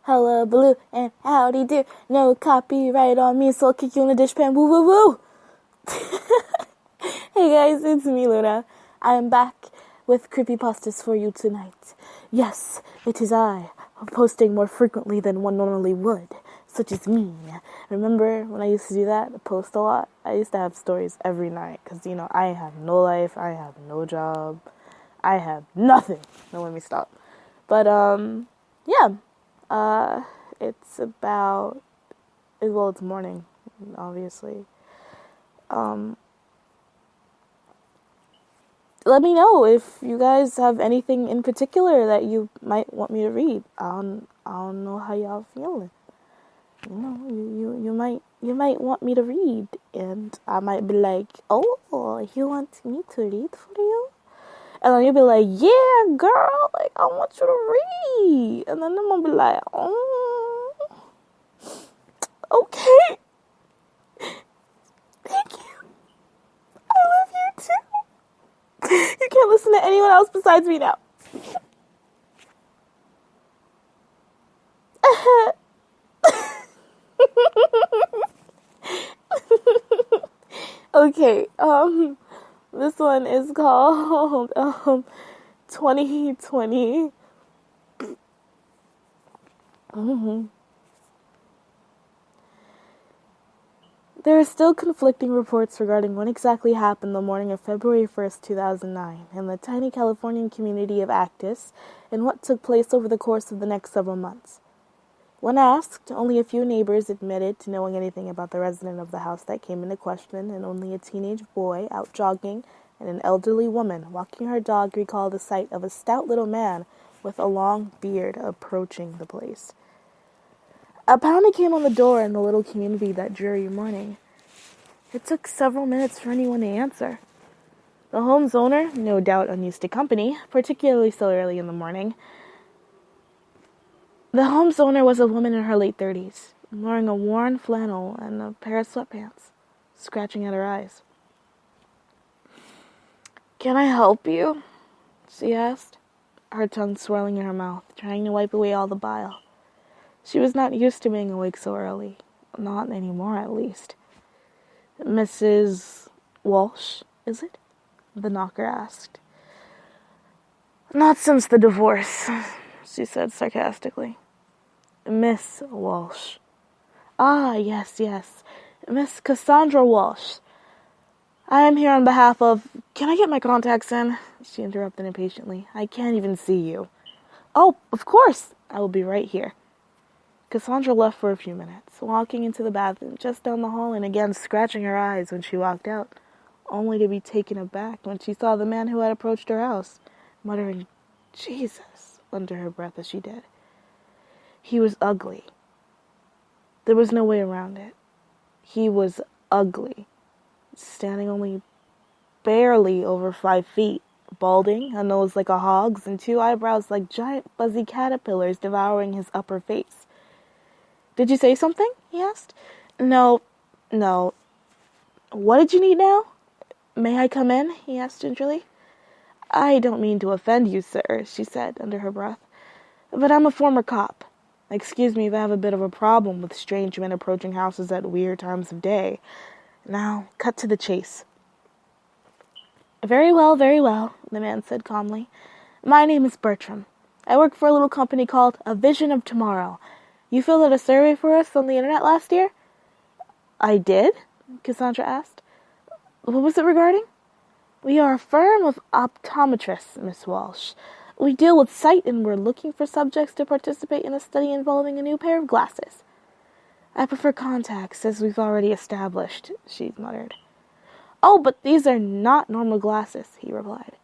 Hella blue and howdy do. No copyright on me, so I'll kick you in the dishpan. Woo woo woo. Hey guys, it's me, Luna. I am back with creepypastas for you tonight. Yes, it is I. I'm posting more frequently than one normally would, such as me. Remember when I used to do that? Post a lot? I used to have stories every night because, I have no life, I have no job, I have nothing. Don't let me stop. But, yeah. It's about, it's morning, obviously. Let me know if you guys have anything in particular that you might want me to read. I don't know how y'all feeling. You might want me to read, and I might be like, oh, you want me to read for you? And then you'll be like, yeah, girl, like, I want you to read. And then I'm gonna be like, oh, okay. Thank you. I love you too. You can't listen to anyone else besides me now. Okay, this one is called, 2020. There are still conflicting reports regarding what exactly happened the morning of February 1st, 2009, in the tiny Californian community of Actis, and what took place over the course of the next several months. When asked, only a few neighbors admitted to knowing anything about the resident of the house that came into question, and only a teenage boy out jogging and an elderly woman walking her dog recalled the sight of a stout little man with a long beard approaching the place. A pounding came on the door in the little community that dreary morning. It took several minutes for anyone to answer. The home's owner, no doubt unused to company, particularly so early in the morning. The home's owner was a woman in her late 30s, wearing a worn flannel and a pair of sweatpants, scratching at her eyes. "Can I help you?" she asked, her tongue swirling in her mouth, trying to wipe away all the bile. She was not used to being awake so early. Not anymore, at least. "Mrs. Walsh, is it?" the knocker asked. "Not since the divorce," she said sarcastically. "Miss Walsh." "Ah, yes. Miss Cassandra Walsh. I am here on behalf of—" "Can I get my contacts in?" she interrupted impatiently. "I can't even see you." "Oh, of course. I will be right here." Cassandra left for a few minutes, walking into the bathroom just down the hall and again scratching her eyes when she walked out, only to be taken aback when she saw the man who had approached her house, muttering "Jesus" under her breath as she did. He was ugly. There was no way around it. He was ugly, standing only barely over 5 feet, balding, a nose like a hog's, and 2 eyebrows like giant fuzzy caterpillars devouring his upper face. "Did you say something?" he asked. No. "What did you need now?" "May I come in?" he asked gingerly. "I don't mean to offend you, sir," she said under her breath, "but I'm a former cop. Excuse me if I have a bit of a problem with strange men approaching houses at weird times of day. Now, cut to the chase." Very well, the man said calmly. "My name is Bertram. I work for a little company called A Vision of Tomorrow. You filled out a survey for us on the internet last year?" "I did?" Cassandra asked. "What was it regarding?" "We are a firm of optometrists, Miss Walsh. We deal with sight, and we're looking for subjects to participate in a study involving a new pair of glasses." "I prefer contacts, as we've already established," she muttered. "Oh, but these are not normal glasses," he replied.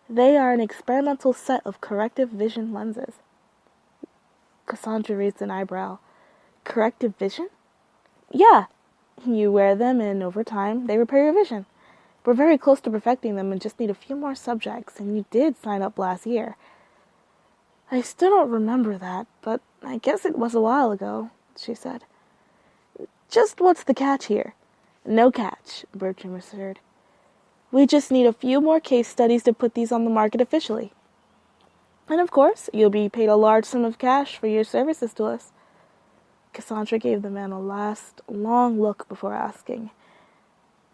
"They are an experimental set of corrective vision lenses." Cassandra raised an eyebrow. "Corrective vision?" "Yeah. You wear them, and over time, they repair your vision. We're very close to perfecting them and just need a few more subjects, and you did sign up last year." "I still don't remember that, but I guess it was a while ago," she said. "Just what's the catch here?" "No catch," Bertram assured. "We just need a few more case studies to put these on the market officially." And of course, you'll be paid a large sum of cash for your services to us. Cassandra gave the man a last, long look before asking,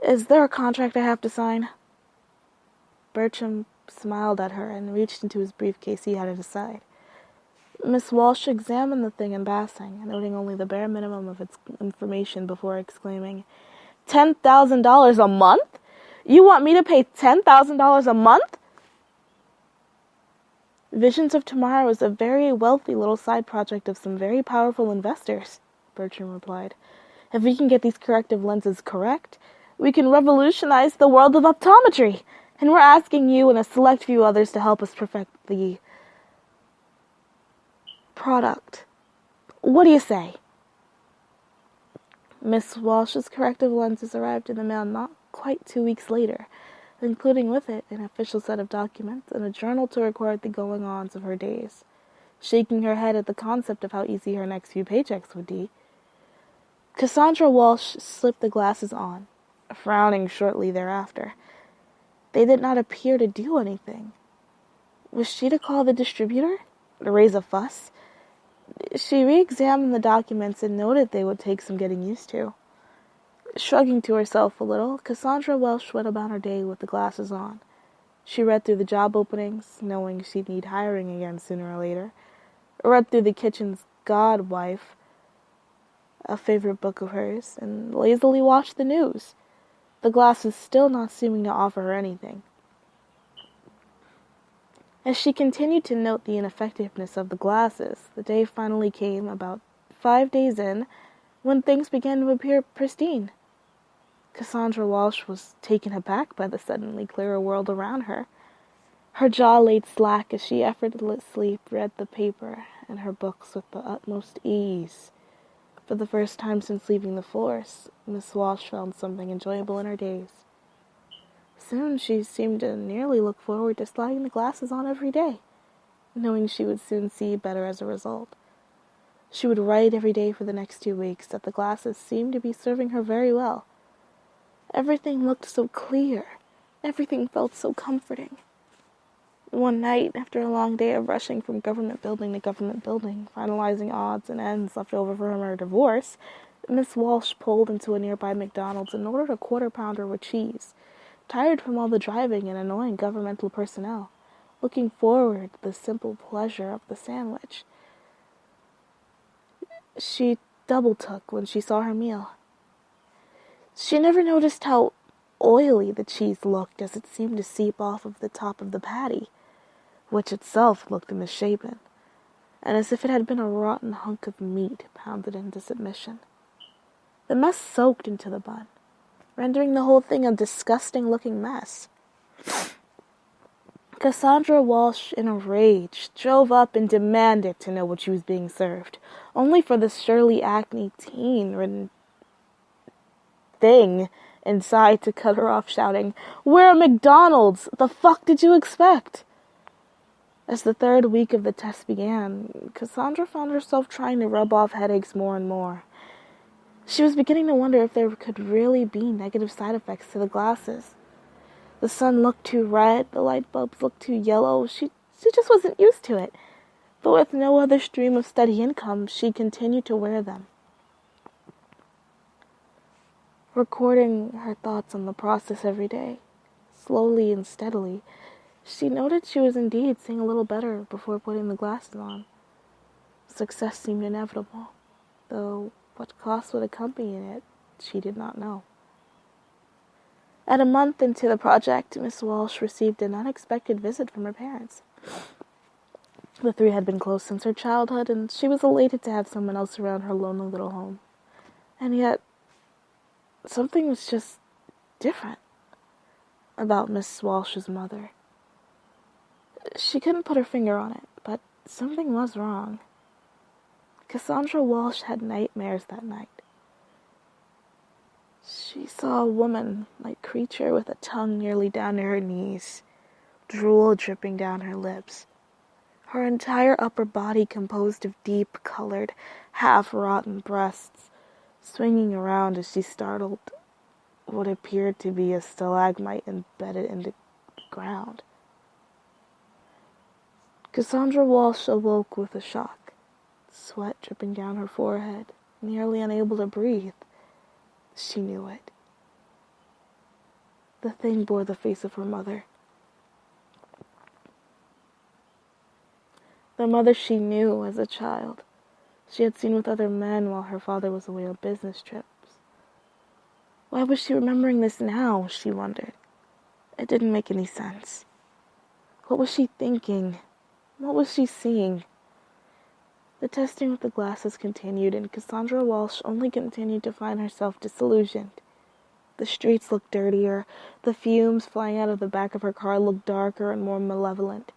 "Is there a contract I have to sign?" Bertram smiled at her and reached into his briefcase he had at his side. Miss Walsh examined the thing in passing, noting only the bare minimum of its information before exclaiming, $10,000 a month? You want me to pay $10,000 a month? Visions of Tomorrow is a very wealthy little side project of some very powerful investors, Bertram replied. If we can get these corrective lenses correct, we can revolutionize the world of optometry, and we're asking you and a select few others to help us perfect the product. What do you say? Miss Walsh's corrective lenses arrived in the mail not quite 2 weeks later, including with it an official set of documents and a journal to record the going-ons of her days. Shaking her head at the concept of how easy her next few paychecks would be, Cassandra Walsh slipped the glasses on, frowning shortly thereafter. They did not appear to do anything. Was she to call the distributor? To raise a fuss? She re-examined the documents and noted they would take some getting used to. Shrugging to herself a little, Cassandra Welsh went about her day with the glasses on. She read through the job openings, knowing she'd need hiring again sooner or later. Read through the kitchen's Godwife, a favorite book of hers, and lazily watched the news, the glasses still not seeming to offer her anything. As she continued to note the ineffectiveness of the glasses, the day finally came, about 5 days in, when things began to appear pristine. Cassandra Walsh was taken aback by the suddenly clearer world around her. Her jaw laid slack as she effortlessly read the paper and her books with the utmost ease. For the first time since leaving the force, Miss Walsh found something enjoyable in her days. Soon she seemed to nearly look forward to sliding the glasses on every day, knowing she would soon see better as a result. She would write every day for the next 2 weeks that the glasses seemed to be serving her very well. Everything looked so clear. Everything felt so comforting. One night, after a long day of rushing from government building to government building, finalizing odds and ends left over from her divorce, Miss Walsh pulled into a nearby McDonald's and ordered a quarter-pounder with cheese, tired from all the driving and annoying governmental personnel, looking forward to the simple pleasure of the sandwich. She double-took when she saw her meal. She never noticed how oily the cheese looked as it seemed to seep off of the top of the patty, which itself looked misshapen, and as if it had been a rotten hunk of meat pounded into submission. The mess soaked into the bun, rendering the whole thing a disgusting-looking mess. Cassandra Walsh, in a rage, drove up and demanded to know what she was being served, only for the Shirley Acme teen-ridden thing inside to cut her off, shouting, "We're a McDonald's! The fuck did you expect?" As the 3rd week of the test began, Cassandra found herself trying to rub off headaches more and more. She was beginning to wonder if there could really be negative side effects to the glasses. The sun looked too red, the light bulbs looked too yellow. She just wasn't used to it. But with no other stream of steady income, she continued to wear them. Recording her thoughts on the process every day, slowly and steadily, she noted she was indeed seeing a little better before putting the glasses on. Success seemed inevitable, though what cost would accompany it, she did not know. At a month into the project, Miss Walsh received an unexpected visit from her parents. The three had been close since her childhood, and she was elated to have someone else around her lonely little home. And yet, something was just different about Miss Walsh's mother. She couldn't put her finger on it, but something was wrong. Cassandra Walsh had nightmares that night. She saw a woman-like creature with a tongue nearly down to her knees, drool dripping down her lips. Her entire upper body composed of deep-colored, half-rotten breasts, swinging around as she startled what appeared to be a stalagmite embedded in the ground. Cassandra Walsh awoke with a shock, sweat dripping down her forehead, nearly unable to breathe. She knew it. The thing bore the face of her mother. The mother she knew as a child. She had seen with other men while her father was away on business trips. Why was she remembering this now, she wondered. It didn't make any sense. What was she thinking? What was she seeing? The testing with the glasses continued, and Cassandra Walsh only continued to find herself disillusioned. The streets looked dirtier. The fumes flying out of the back of her car looked darker and more malevolent.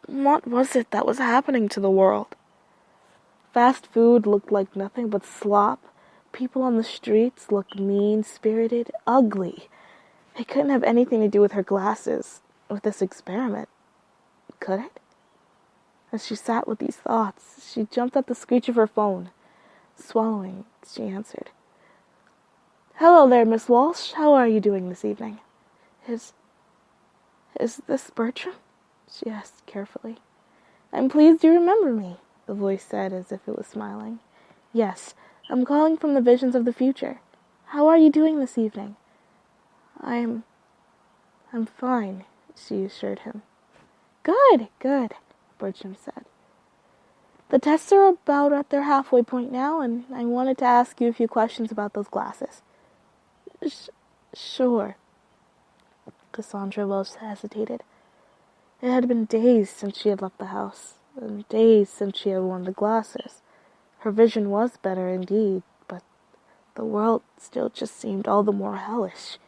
What was it that was happening to the world? Fast food looked like nothing but slop. People on the streets looked mean-spirited, ugly. It couldn't have anything to do with her glasses, with this experiment. Could it? As she sat with these thoughts, she jumped at the screech of her phone. Swallowing, she answered. "Hello there, Miss Walsh. How are you doing this evening?" Is this Bertram?" she asked carefully. "I'm pleased you remember me," the voice said as if it was smiling. "Yes, I'm calling from the Visions of the Future. How are you doing this evening?" I'm fine," she assured him. Good, Bertram said. "The tests are about at their halfway point now, and I wanted to ask you a few questions about those glasses." Sure." Cassandra Wells hesitated. It had been days since she had left the house, and days since she had worn the glasses. Her vision was better indeed, but the world still just seemed all the more hellish.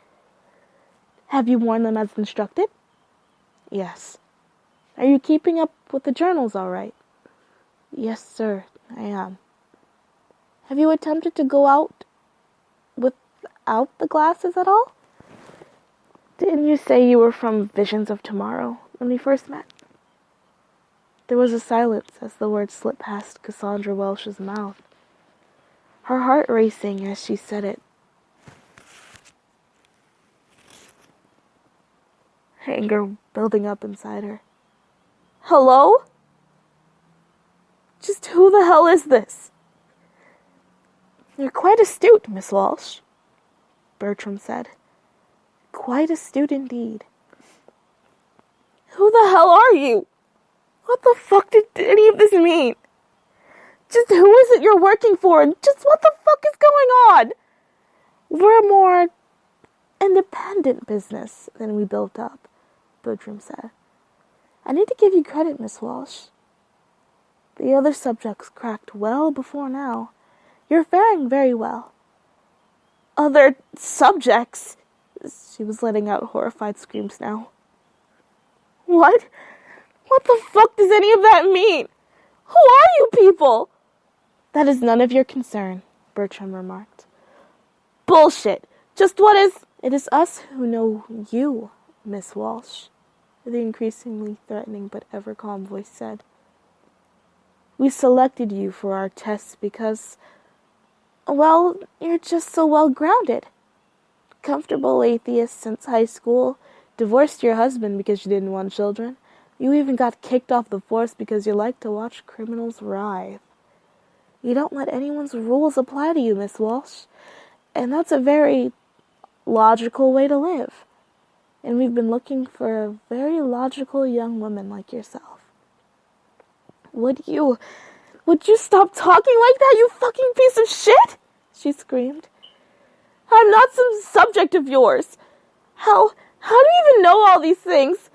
"Have you worn them as instructed?" "Yes." "Are you keeping up with the journals all right?" "Yes, sir, I am." "Have you attempted to go out without the glasses at all? Didn't you say you were from Visions of Tomorrow when we first met?" There was a silence as the words slipped past Cassandra Welsh's mouth, her heart racing as she said it. Anger building up inside her. "Hello? Just who the hell is this?" "You're quite astute, Miss Walsh," Bertram said. "Quite astute indeed." "Who the hell are you? What the fuck did any of this mean? Just who is it you're working for, and just what the fuck is going on?" "We're a more independent business than we built up," Bertram said. "I need to give you credit, Miss Walsh. The other subjects cracked well before now. You're faring very well." "Other subjects?" She was letting out horrified screams now. What? What the fuck does any of that mean? Who are you people?" "That is none of your concern," Bertram remarked. "Bullshit! Just what is—" "It is us who know you, Miss Walsh," the increasingly threatening but ever-calm voice said. "We selected you for our tests because, well, you're just so well-grounded. Comfortable atheist since high school, divorced your husband because you didn't want children. You even got kicked off the force because you like to watch criminals writhe. You don't let anyone's rules apply to you, Miss Walsh, and that's a very logical way to live. And we've been looking for a very logical young woman like yourself." Would you stop talking like that, you fucking piece of shit?" she screamed. "I'm not some subject of yours. How do you even know all these things?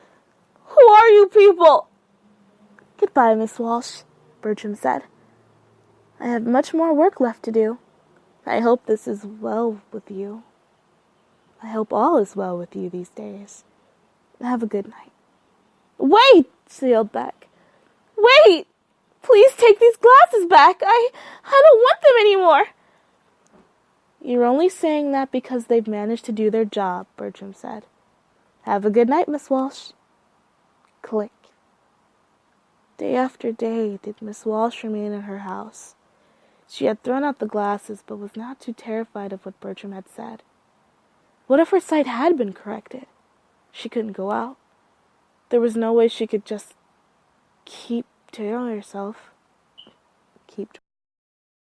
Who are you people?" "Goodbye, Miss Walsh," Bertram said. "I have much more work left to do. I hope this is well with you. I hope all is well with you these days. Have a good night." "Wait!" she yelled back. "Wait! Please take these glasses back. I don't want them anymore." "You're only saying that because they've managed to do their job," Bertram said. "Have a good night, Miss Walsh." Click. Day after day did Miss Walsh remain in her house. She had thrown out the glasses, but was not too terrified of what Bertram had said. What if her sight had been corrected? She couldn't go out. There was no way she could just keep to yourself. Keep